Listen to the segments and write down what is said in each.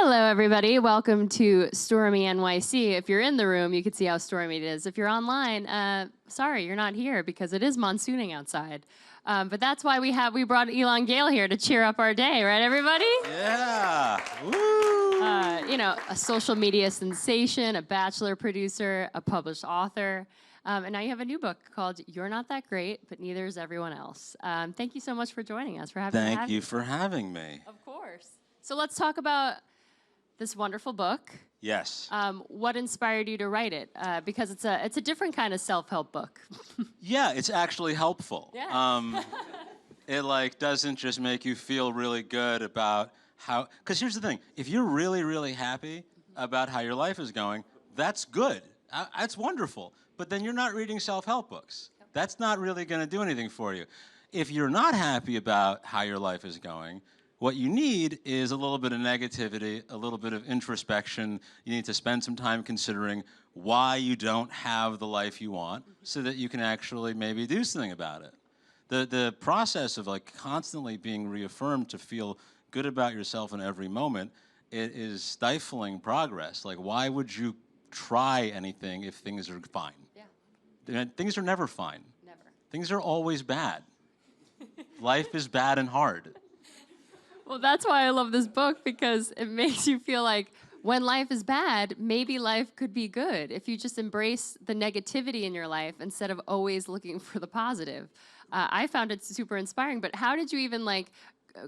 Hello, everybody. Welcome to Stormy NYC. If you're in the room, you can see how stormy it is. If you're online, sorry, you're not here because it is monsooning outside. But that's why we brought Elan Gale here to cheer up our day, right, everybody? Yeah. Woo. You know, a social media sensation, a Bachelor producer, a published author. And now you have a new book called You're Not That Great, but Neither Is Everyone Else. Thank you so much for joining us. Thank you for having me. Of course. So let's talk about this wonderful book. Yes. What inspired you to write it? Because it's a different kind of self-help book. Yeah, it's actually helpful. Yeah. It doesn't just make you feel really good about how, because here's the thing, if you're really, really happy about how your life is going, that's good. That's wonderful. But then you're not reading self-help books. That's not really going to do anything for you. If you're not happy about how your life is going, what you need is a little bit of negativity, a little bit of introspection. You need to spend some time considering why you don't have the life you want so that you can actually maybe do something about it. The process of constantly being reaffirmed to feel good about yourself in every moment, it is stifling progress. Like, why would you try anything if things are fine? Yeah. Things are never fine. Never. Things are always bad. Life is bad and hard. Well, that's why I love this book, because it makes you feel like when life is bad, maybe life could be good if you just embrace the negativity in your life instead of always looking for the positive. I found it super inspiring, but how did you even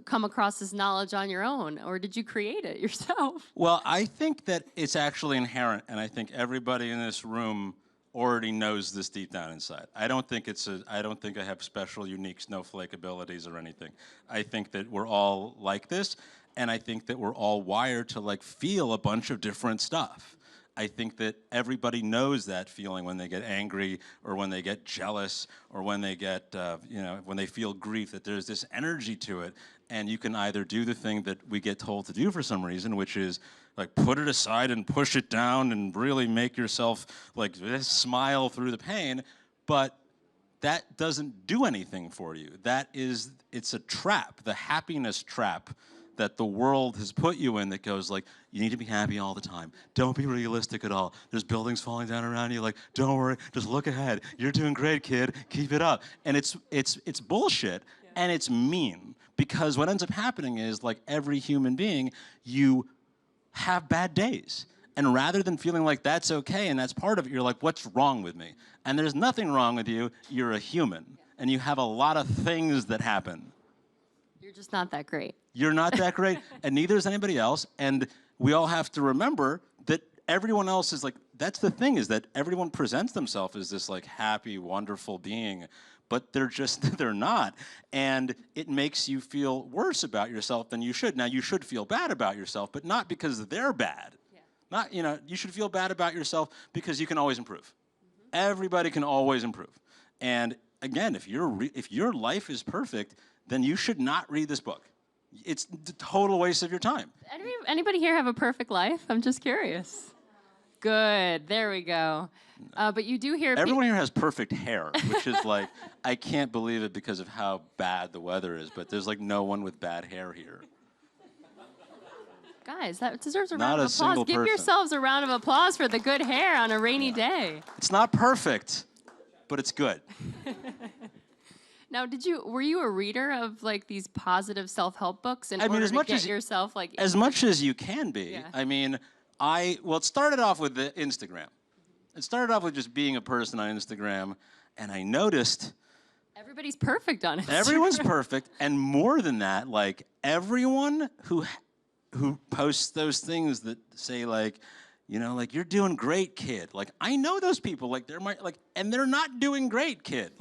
come across this knowledge on your own, or did you create it yourself? Well, I think that it's actually inherent, and I think everybody in this room already knows this deep down inside. I don't think I have special, unique snowflake abilities or anything. I think that we're all like this, and I think that we're all wired to feel a bunch of different stuff. I think that everybody knows that feeling when they get angry or when they get jealous or when they get, when they feel grief, that there's this energy to it, and you can either do the thing that we get told to do for some reason, which is put it aside and push it down and really make yourself smile through the pain, but that doesn't do anything for you. It's a trap, the happiness trap that the world has put you in, that goes you need to be happy all the time. Don't be realistic at all. There's buildings falling down around you, don't worry, just look ahead. You're doing great, kid, keep it up. And it's bullshit, yeah. And it's mean, because what ends up happening is every human being, you have bad days. And rather than feeling like that's okay and that's part of it, you're like, what's wrong with me? And there's nothing wrong with you. You're a human. Yeah. And you have a lot of things that happen. You're just not that great. You're not that great, and neither is anybody else. And we all have to remember that everyone else is that's the thing, is that everyone presents themselves as this happy, wonderful being, but they're not. And it makes you feel worse about yourself than you should. Now, you should feel bad about yourself, but not because they're bad. Yeah. You should feel bad about yourself because you can always improve. Mm-hmm. Everybody can always improve. And again, if your life is perfect, then you should not read this book. It's a total waste of your time. Anybody here have a perfect life? I'm just curious. Good, there we go. But you do hear everyone here has perfect hair, which is I can't believe it because of how bad the weather is, but there's no one with bad hair here. Guys, that deserves a round of applause. Give yourselves a round of applause for the good hair on a rainy day. It's not perfect, but it's good. Now, were you a reader of these positive self-help books in order to get yourself as much as you can be? Yeah. I mean, it started off with the Instagram. It started off with just being a person on Instagram, and I noticed everybody's perfect on Instagram. Everyone's perfect, and more than that, everyone who posts those things that say you're doing great, kid. I know those people. And they're not doing great, kid.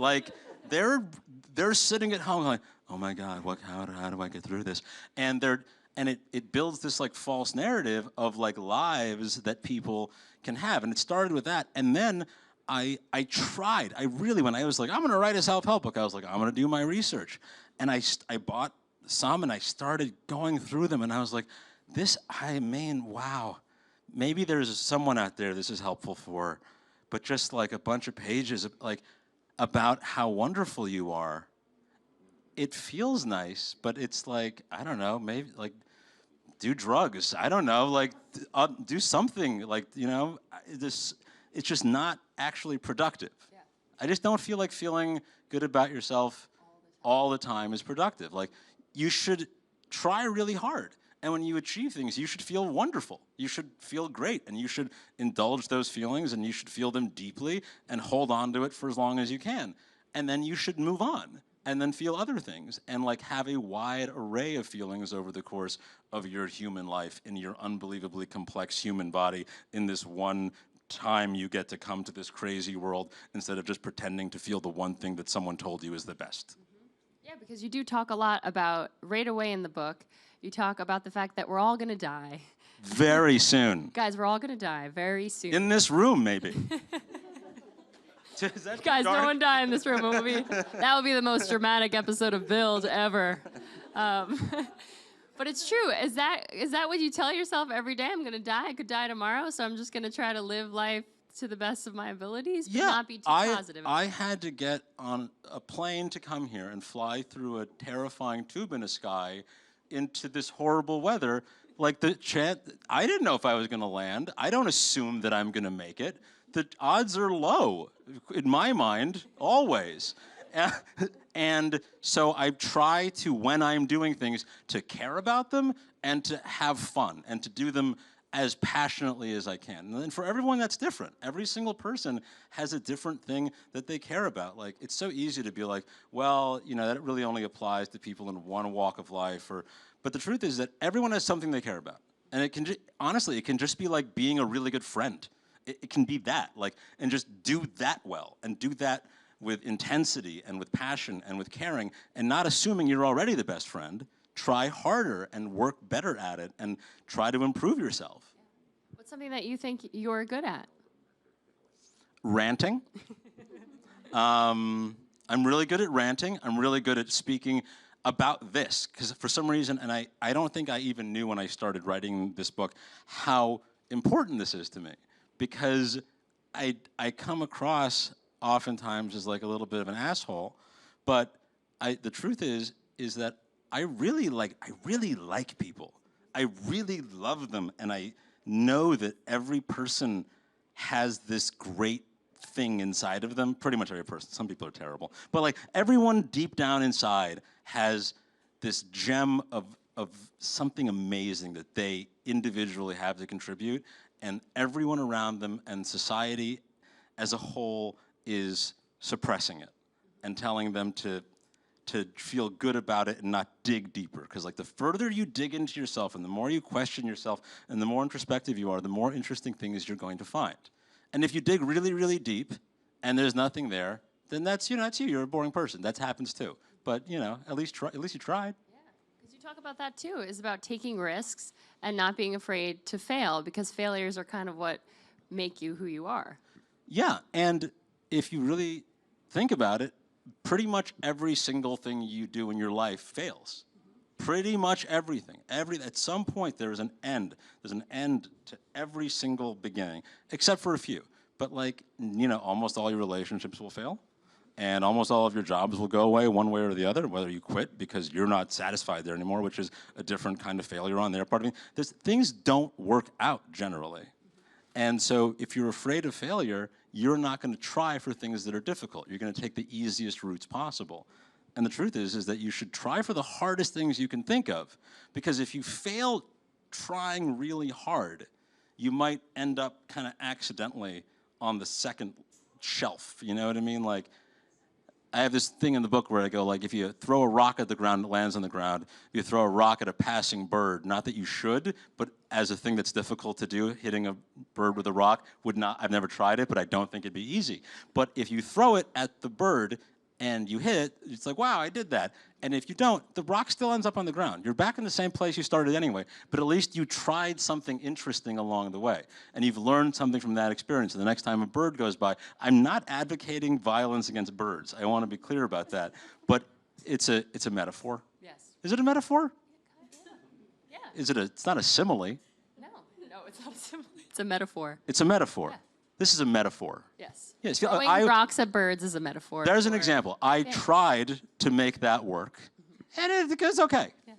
They're sitting at home oh my God, how do I get through this? And it builds this false narrative of lives that people can have. And it started with that. And then I tried. When I was I'm gonna write a self-help book, I was I'm gonna do my research. And I bought some and I started going through them, and I was wow. Maybe there's someone out there this is helpful for, but just a bunch of pages of about how wonderful you are. It feels nice, but it's I don't know, maybe do drugs. I don't know, like do something. Like this. It's just not actually productive. Yeah. I just don't feel like feeling good about yourself all the time is productive. Like you should try really hard. And when you achieve things, you should feel wonderful. You should feel great, and you should indulge those feelings, and you should feel them deeply and hold on to it for as long as you can. And then you should move on and then feel other things and like have a wide array of feelings over the course of your human life in your unbelievably complex human body in this one time you get to come to this crazy world instead of just pretending to feel the one thing that someone told you is the best. Mm-hmm. Yeah, because you do talk a lot about, right away in the book, you talk about the fact that we're all going to die. Very soon. Guys, we're all going to die very soon. In this room, maybe. Guys, no one die in this room. That would be the most dramatic episode of Build ever. But it's true. Is that what you tell yourself every day? I'm going to die. I could die tomorrow, so I'm just going to try to live life to the best of my abilities, but not be too positive. I had to get on a plane to come here and fly through a terrifying tube in the sky into this horrible weather. Like I didn't know if I was going to land. I don't assume that I'm going to make it. The odds are low, in my mind, always. And so I try to, when I'm doing things, to care about them and to have fun and to do them as passionately as I can. And then for everyone, that's different. Every single person has a different thing that they care about. Like, it's so easy to be like, well, that really only applies to people in one walk of life. But the truth is that everyone has something they care about. And it can honestly, it can just be like being a really good friend. It can be that, like, and just do that well and do that with intensity and with passion and with caring and not assuming you're already the best friend. Try harder and work better at it and try to improve yourself. What's something that you think you're good at? Ranting. I'm really good at ranting. I'm really good at speaking about this because for some reason, and I don't think I even knew when I started writing this book how important this is to me because I come across oftentimes as like a little bit of an asshole, but the truth is that I really like people. I really love them, and I know that every person has this great thing inside of them. Pretty much every person. Some people are terrible, but like everyone deep down inside has this gem of something amazing that they individually have to contribute, and everyone around them and society as a whole is suppressing it and telling them to feel good about it and not dig deeper. Because like the further you dig into yourself and the more you question yourself and the more introspective you are, the more interesting things you're going to find. And if you dig really, really deep and there's nothing there, then that's you. You're a boring person. That happens too. But at least you tried. Yeah, because you talk about that too. Is about taking risks and not being afraid to fail because failures are kind of what make you who you are. Yeah, and if you really think about it, pretty much every single thing you do in your life fails. Pretty much everything. At some point, there's an end. There's an end to every single beginning, except for a few. But almost all your relationships will fail, and almost all of your jobs will go away one way or the other, whether you quit because you're not satisfied there anymore, which is a different kind of failure on their part. I mean, things don't work out generally. And so if you're afraid of failure, you're not going to try for things that are difficult. You're going to take the easiest routes possible. And the truth is that you should try for the hardest things you can think of. Because if you fail trying really hard, you might end up kind of accidentally on the second shelf. You know what I mean? Like, I have this thing in the book where I go, like, if you throw a rock at the ground, it lands on the ground. If you throw a rock at a passing bird, not that you should, but as a thing that's difficult to do, hitting a bird with a rock I've never tried it, but I don't think it'd be easy. But if you throw it at the bird and you hit it, it's like, wow, I did that. And if you don't, the rock still ends up on the ground. You're back in the same place you started anyway, but at least you tried something interesting along the way. And you've learned something from that experience. And the next time a bird goes by, I'm not advocating violence against birds. I want to be clear about that. But it's a metaphor. Yes. Is it a metaphor? Yeah. It's not a simile. No, it's not a simile. It's a metaphor. It's a metaphor. Yeah. This is a metaphor. Yes. Yes. Throwing rocks at birds is a metaphor. There's an example. I tried to make that work, and it goes okay. Yeah.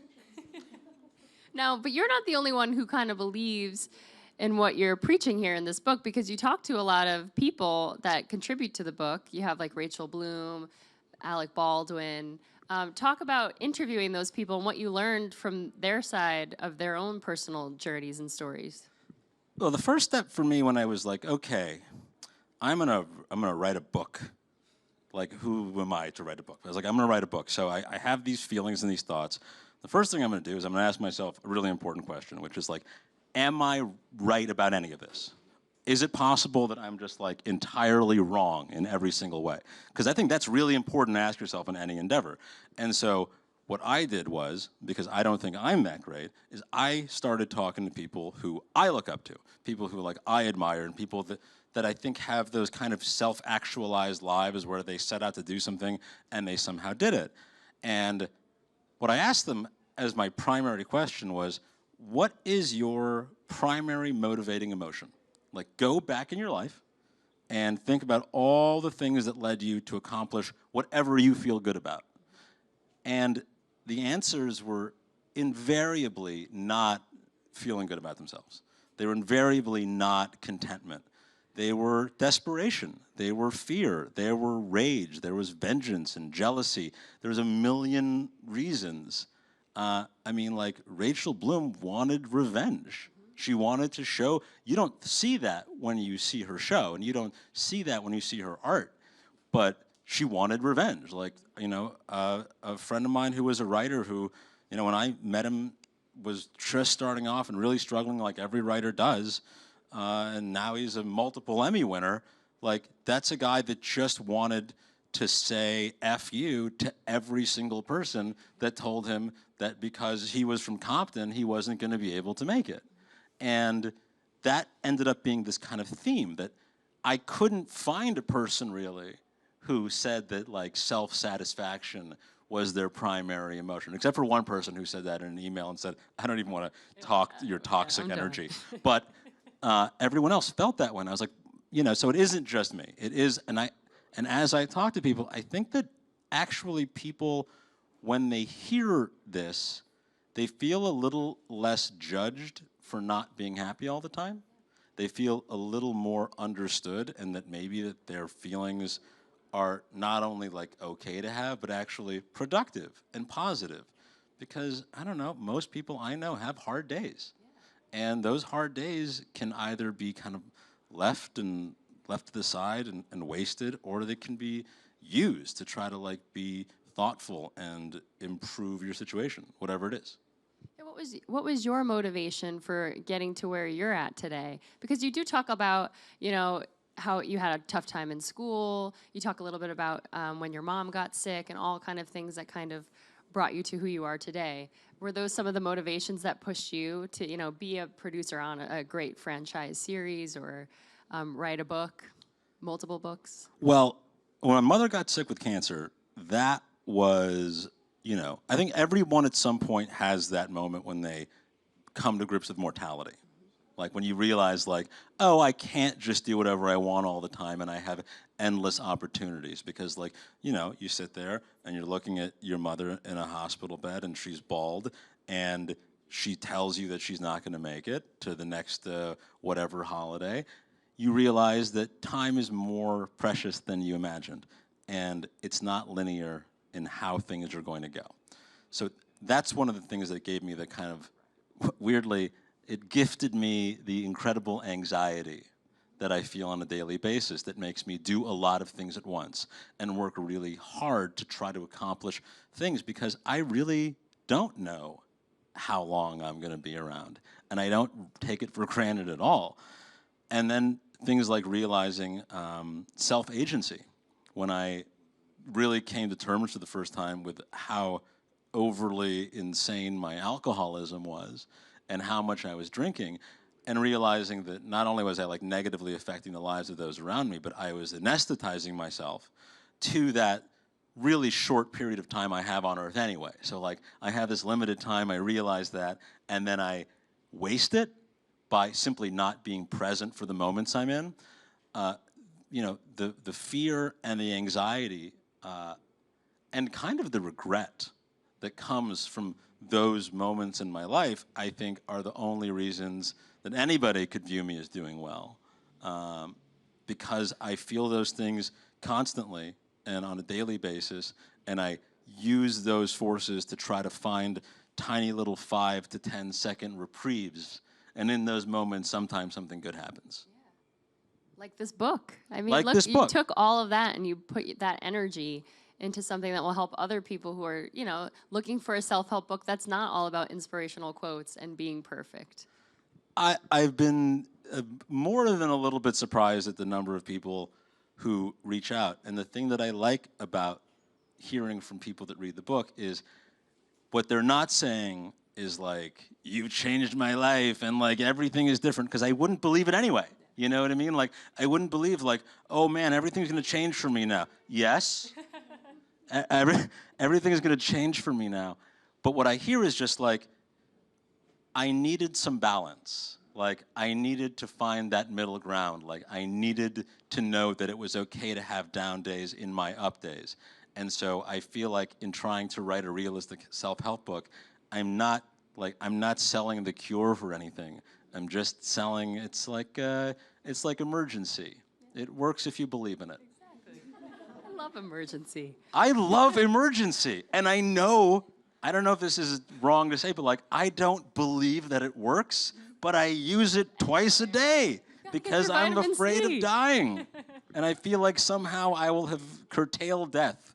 Now, but you're not the only one who kind of believes in what you're preaching here in this book, because you talk to a lot of people that contribute to the book. You have like Rachel Bloom, Alec Baldwin. Talk about interviewing those people and what you learned from their side of their own personal journeys and stories. Well, the first step for me when I was like, okay, I'm gonna write a book. Like, who am I to write a book? I was like, I'm gonna write a book. So I have these feelings and these thoughts. The first thing I'm gonna do is I'm gonna ask myself a really important question, which is like, am I right about any of this? Is it possible that I'm just like entirely wrong in every single way? Because I think that's really important to ask yourself in any endeavor. And so what I did was, because I don't think I'm that great, is I started talking to people who I look up to, people who like I admire, and people that I think have those kind of self-actualized lives where they set out to do something and they somehow did it. And what I asked them as my primary question was, what is your primary motivating emotion? Like, go back in your life and think about all the things that led you to accomplish whatever you feel good about. And the answers were invariably not feeling good about themselves. They were invariably not contentment. They were desperation. They were fear. There were rage. There was vengeance and jealousy. There was a million reasons. I mean, like, Rachel Bloom wanted revenge. She wanted to show, you don't see that when you see her show, and you don't see that when you see her art, but she wanted revenge. Like, you know, a friend of mine who was a writer who, you know, when I met him, was just starting off and really struggling like every writer does, and now he's a multiple Emmy winner. Like, that's a guy that just wanted to say F you to every single person that told him that because he was from Compton, he wasn't gonna be able to make it. And that ended up being this kind of theme that I couldn't find a person really who said that like self-satisfaction was their primary emotion, except for one person who said that in an email and said, I don't even want to talk your toxic energy. But everyone else felt that way. And I was like, you know, so it isn't just me. It is, and as I talk to people, I think that actually people, when they hear this, they feel a little less judged for not being happy all the time. They feel a little more understood, and that maybe that their feelings are not only like okay to have, but actually productive and positive. Because, I don't know, most people I know have hard days. And those hard days can either be kind of left to the side and wasted, or they can be used to try to like be thoughtful and improve your situation, whatever it is. What was your motivation for getting to where you're at today? Because you do talk about, you know, how you had a tough time in school. You talk a little bit about when your mom got sick and all kind of things that kind of brought you to who you are today. Were those some of the motivations that pushed you to, you know, be a producer on a great franchise series, or write a book, multiple books? Well, when my mother got sick with cancer, that was, you know, I think everyone at some point has that moment when they come to grips with mortality. Like when you realize like, oh, I can't just do whatever I want all the time and I have endless opportunities. Because like, you know, you sit there and you're looking at your mother in a hospital bed and she's bald and she tells you that she's not gonna make it to the next whatever holiday. You realize that time is more precious than you imagined. And it's not linear in how things are going to go. So that's one of the things that gave me the kind of, weirdly, it gifted me the incredible anxiety that I feel on a daily basis that makes me do a lot of things at once and work really hard to try to accomplish things, because I really don't know how long I'm gonna be around, and I don't take it for granted at all. And then things like realizing self-agency, when I really came to terms for the first time with how overly insane my alcoholism was and how much I was drinking, and realizing that not only was I like negatively affecting the lives of those around me, but I was anesthetizing myself to that really short period of time I have on earth anyway. So like I have this limited time, I realize that, and then I waste it by simply not being present for the moments I'm in. You know, the fear and the anxiety and kind of the regret that comes from those moments in my life, I think, are the only reasons that anybody could view me as doing well. Because I feel those things constantly and on a daily basis, and I use those forces to try to find tiny little 5 to 10 second reprieves. And in those moments, sometimes something good happens. Like this book. I mean, Like look, this you book. took all of that and you put that energy into something that will help other people who are, looking for a self-help book that's not all about inspirational quotes and being perfect. I've been more than a little bit surprised at the number of people who reach out. And the thing that I like about hearing from people that read the book is what they're not saying is like, you changed my life and like everything is different, because I wouldn't believe it anyway. You know what I mean? Like, I wouldn't believe like, oh man, everything's gonna change for me now. Yes, everything is gonna change for me now. But what I hear is just like, I needed some balance. Like, I needed to find that middle ground. Like, I needed to know that it was okay to have down days in my up days. And so I feel like in trying to write a realistic self-help book, I'm not selling the cure for anything. I'm just selling, it's like emergency. It works if you believe in it. Exactly. I love emergency. I love emergency. And I know, I don't know if this is wrong to say, but like, I don't believe that it works, but I use it twice a day because I'm afraid of dying. And I feel like somehow I will have curtailed death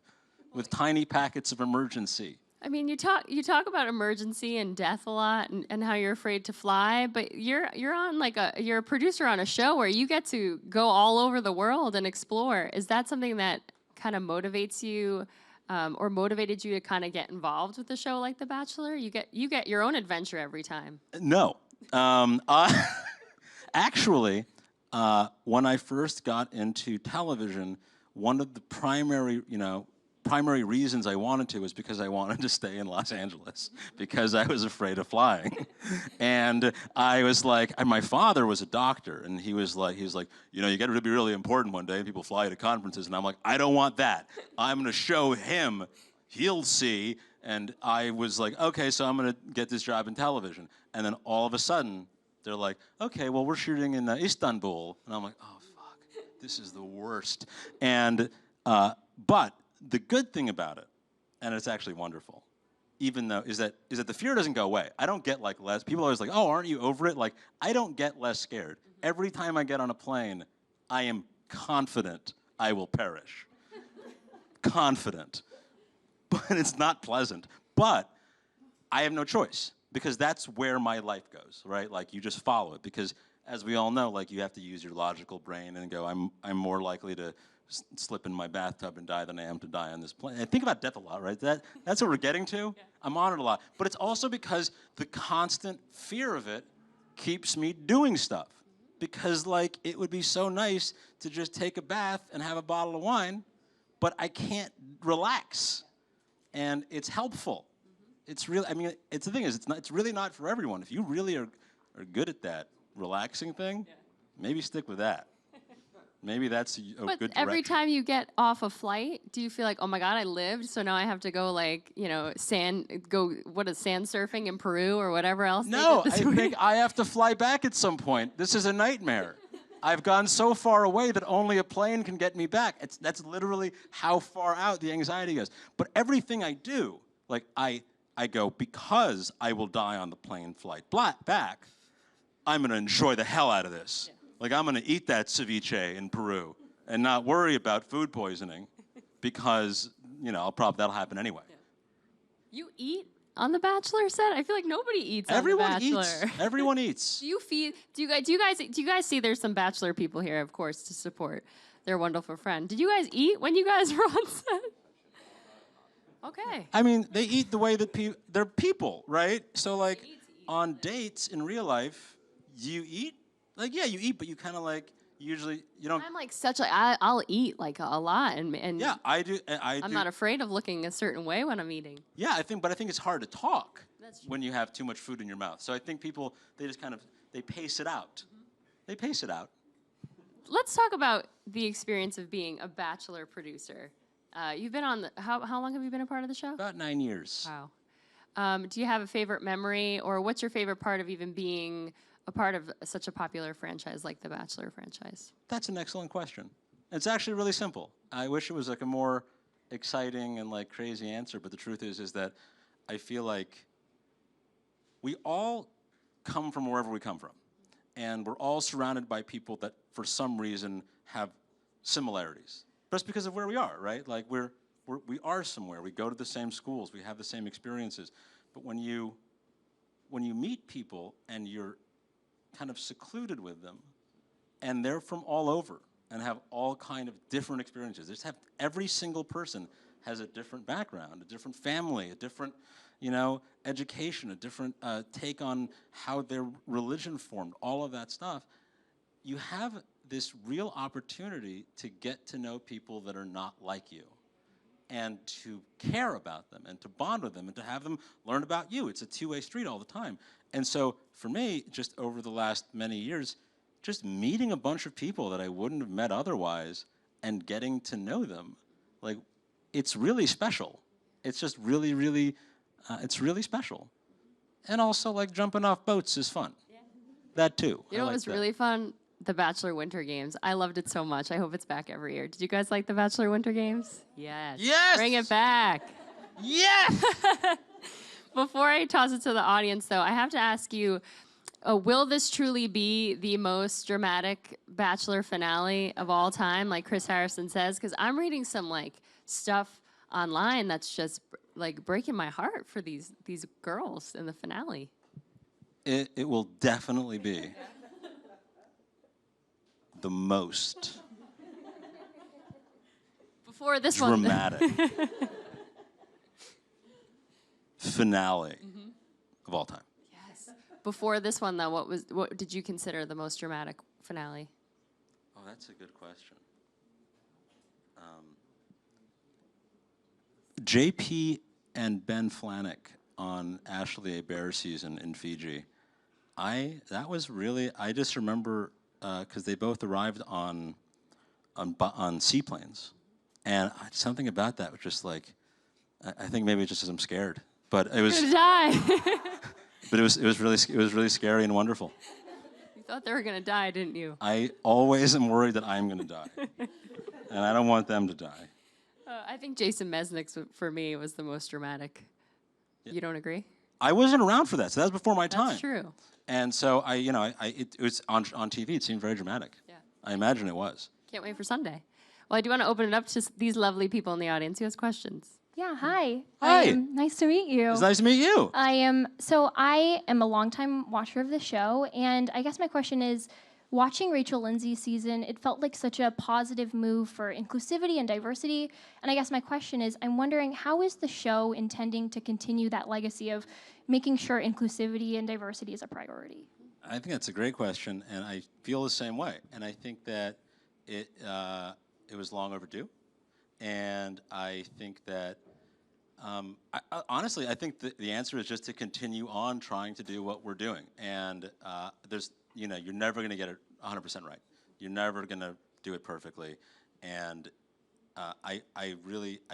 with tiny packets of emergency. I mean, you talk about emergency and death a lot, and how you're afraid to fly, but you're a producer on a show where you get to go all over the world and explore. Is that something that kind of motivates you, or motivated you to kind of get involved with a show like The Bachelor? You get your own adventure every time. No, actually, when I first got into television, one of the primary reasons I wanted to was because I wanted to stay in Los Angeles because I was afraid of flying. And I was like, and my father was a doctor, and he was like, you got to be really important one day, and people fly you to conferences. And I'm like, I don't want that. I'm going to show him, he'll see. And I was like, okay, so I'm going to get this job in television. And then all of a sudden, they're like, okay, well, we're shooting in Istanbul. And I'm like, oh, fuck, this is the worst. And, but the good thing about it, and it's actually wonderful, even though, is that the fear doesn't go away. I don't get like less, people are always like, oh, aren't you over it? Like, I don't get less scared. Every time I get on a plane, I am confident I will perish. Confident. But it's not pleasant. But I have no choice, because that's where my life goes, right? Like, you just follow it, because as we all know, like, you have to use your logical brain and go, I'm more likely to slip in my bathtub and die than I am to die on this plane. I think about death a lot, right? That's what we're getting to. Yeah. I'm on it a lot. But it's also because the constant fear of it keeps me doing stuff. Because, like, it would be so nice to just take a bath and have a bottle of wine, but I can't relax. And it's helpful. It's really, I mean, it's the thing is, it's really not for everyone. If you really are good at that relaxing thing, maybe stick with that. Maybe that's a good direction. But every time you get off a flight, do you feel like, oh my God, I lived, so now I have to go like, sand surfing in Peru or whatever else? No, I think I have to fly back at some point. This is a nightmare. I've gone so far away that only a plane can get me back. That's literally how far out the anxiety goes. But everything I do, like I go, because I will die on the plane flight back, I'm gonna enjoy the hell out of this. Yeah. Like, I'm gonna eat that ceviche in Peru and not worry about food poisoning, because, that'll happen anyway. Yeah. You eat on The Bachelor set? I feel like nobody eats Everyone on The Bachelor. Eats. Everyone eats. Do you guys see there's some Bachelor people here, of course, to support their wonderful friend. Did you guys eat when you guys were on set? Okay. I mean, they eat the way that they're people, right? So, like, on dates in real life, you eat? Like, yeah, you eat, but you kind of like, usually, you don't... I'm like I'll eat like a lot, and yeah, I do. I'm not afraid of looking a certain way when I'm eating. Yeah, I think it's hard to talk when you have too much food in your mouth. So I think people, they just kind of, they pace it out. Mm-hmm. They pace it out. Let's talk about the experience of being a Bachelor producer. You've been on how long have you been a part of the show? About 9 years. Wow. Do you have a favorite memory, or what's your favorite part of even being a part of such a popular franchise like the Bachelor franchise? That's an excellent question. It's actually really simple. I wish it was like a more exciting and like crazy answer, but the truth is that I feel like we all come from wherever we come from, and we're all surrounded by people that for some reason have similarities just because of where we are, right? Like we are somewhere, we go to the same schools, we have the same experiences. But when you meet people and you're kind of secluded with them, and they're from all over and have all kind of different experiences. They just have, every single person has a different background, a different family, a different, education, a different take on how their religion formed, all of that stuff. You have this real opportunity to get to know people that are not like you, and to care about them, and to bond with them, and to have them learn about you. It's a two-way street all the time. And so for me, just over the last many years, just meeting a bunch of people that I wouldn't have met otherwise and getting to know them, like, it's really special. It's just really, really, it's really special. And also, like, jumping off boats is fun. Yeah. That too. You know what was really fun? The Bachelor Winter Games. I loved it so much. I hope it's back every year. Did you guys like the Bachelor Winter Games? Yes. Yes! Bring it back. Yes! Before I toss it to the audience, though, I have to ask you, will this truly be the most dramatic Bachelor finale of all time, like Chris Harrison says? Because I'm reading some like stuff online that's just like breaking my heart for these girls in the finale. It will definitely be the most before this dramatic finale of all time. Yes. Before this one, though, what did you consider the most dramatic finale? Oh, that's a good question. JP and Ben Flanick on Ashley A. Bear season in Fiji. I just remember because they both arrived on seaplanes, and something about that was just like, I think maybe just because I'm scared, but it was. You're gonna die. But it was really scary and wonderful. You thought they were gonna die, didn't you? I always am worried that I'm gonna die, and I don't want them to die. I think Jason Mesnick's for me was the most dramatic. Yeah. You don't agree? I wasn't around for that, so that was before my time. That's true. And so it was on TV. It seemed very dramatic. Yeah. I imagine it was. Can't wait for Sunday. Well, I do want to open it up to these lovely people in the audience who has questions. Yeah, hi. Hi. Nice to meet you. It's nice to meet you. I am a longtime watcher of the show, and I guess my question is, watching Rachel Lindsay's season, it felt like such a positive move for inclusivity and diversity. And I guess my question is, I'm wondering, how is the show intending to continue that legacy of making sure inclusivity and diversity is a priority? I think that's a great question, and I feel the same way. And I think that it was long overdue. And I think that, honestly, I think the answer is just to continue on trying to do what we're doing. And you're never going to get it 100% right. You're never going to do it perfectly. And I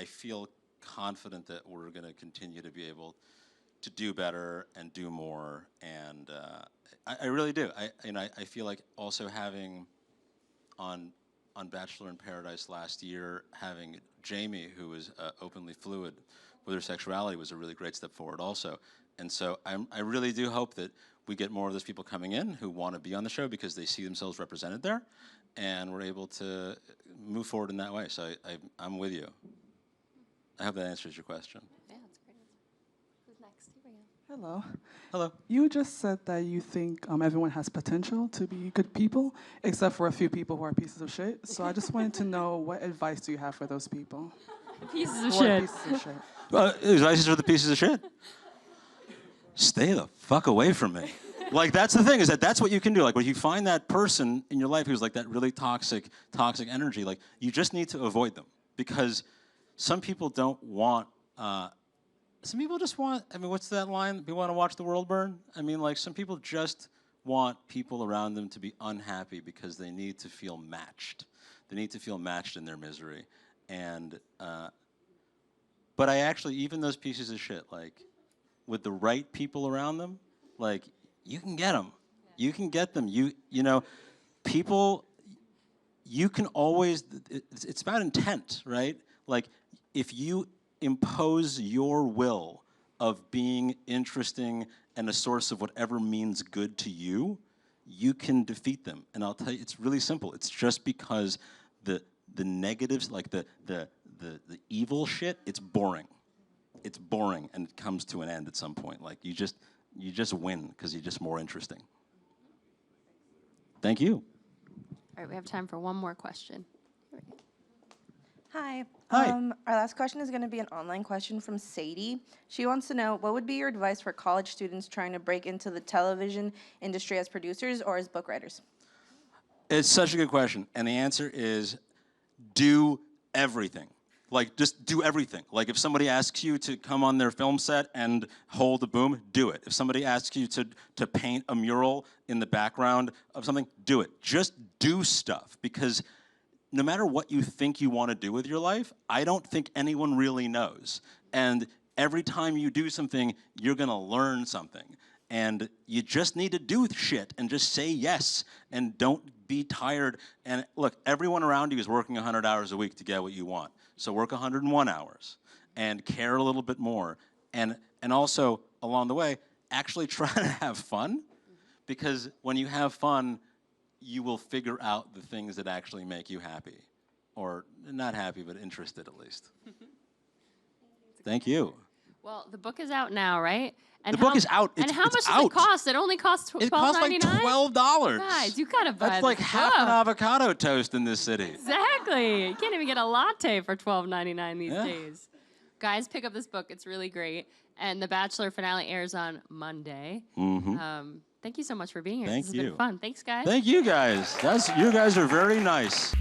feel confident that we're going to continue to be able to do better and do more. And I really do. I feel like also having on Bachelor in Paradise last year, having Jamie, who was openly fluid with her sexuality, was a really great step forward also. And so I really do hope that we get more of those people coming in who want to be on the show because they see themselves represented there, and we're able to move forward in that way. So I'm with you. I hope that answers your question. Yeah, that's great. Who's next? Here we go. Hello. Hello. You just said that you think everyone has potential to be good people, except for a few people who are pieces of shit. So I just wanted to know, what advice do you have for those people? Pieces of Who are shit. pieces of shit? Advice for the pieces of shit? Stay the fuck away from me. Like, that's the thing, is that's what you can do. Like, when you find that person in your life who's like that really toxic energy, like, you just need to avoid them. Because some people don't want, some people just want, what's that line? We want to watch the world burn? Like, some people just want people around them to be unhappy because they need to feel matched. They need to feel matched in their misery. And, but I actually, even those pieces of shit, like, with the right people around them, like, you can get them. You can get them. You know, people, you can always, it's about intent, right? Like, if you impose your will of being interesting and a source of whatever means good to you, you can defeat them. And I'll tell you, it's really simple. It's just because the negatives, like the evil shit, it's boring. It's boring, and it comes to an end at some point. Like, you just win because you're just more interesting. Thank you. All right, we have time for one more question. Hi. Hi. Our last question is going to be an online question from Sadie. She wants to know, what would be your advice for college students trying to break into the television industry as producers or as book writers? It's such a good question, and the answer is do everything. Like, just do everything. Like, if somebody asks you to come on their film set and hold a boom, do it. If somebody asks you to paint a mural in the background of something, do it. Just do stuff, because no matter what you think you want to do with your life, I don't think anyone really knows. And every time you do something, you're going to learn something. And you just need to do shit and just say yes and don't be tired. And look, everyone around you is working 100 hours a week to get what you want. So work 101 hours and care a little bit more. And also, along the way, actually try to have fun, because when you have fun, you will figure out the things that actually make you happy. Or not happy, but interested at least. Thank you. Well, the book is out now, right? And The book is out. And how It's much does out. it cost? It only costs $12.99? It costs like $12. Guys, you gotta buy That's like this half an book. avocado toast in this city. Exactly. You can't even get a latte for $12.99 these Yeah. days. Guys, pick up this book. It's really great. And The Bachelor finale airs on Monday. Thank you so much for being here. Thank This has you. been fun. Thanks, guys. Thank you guys. You guys are very nice.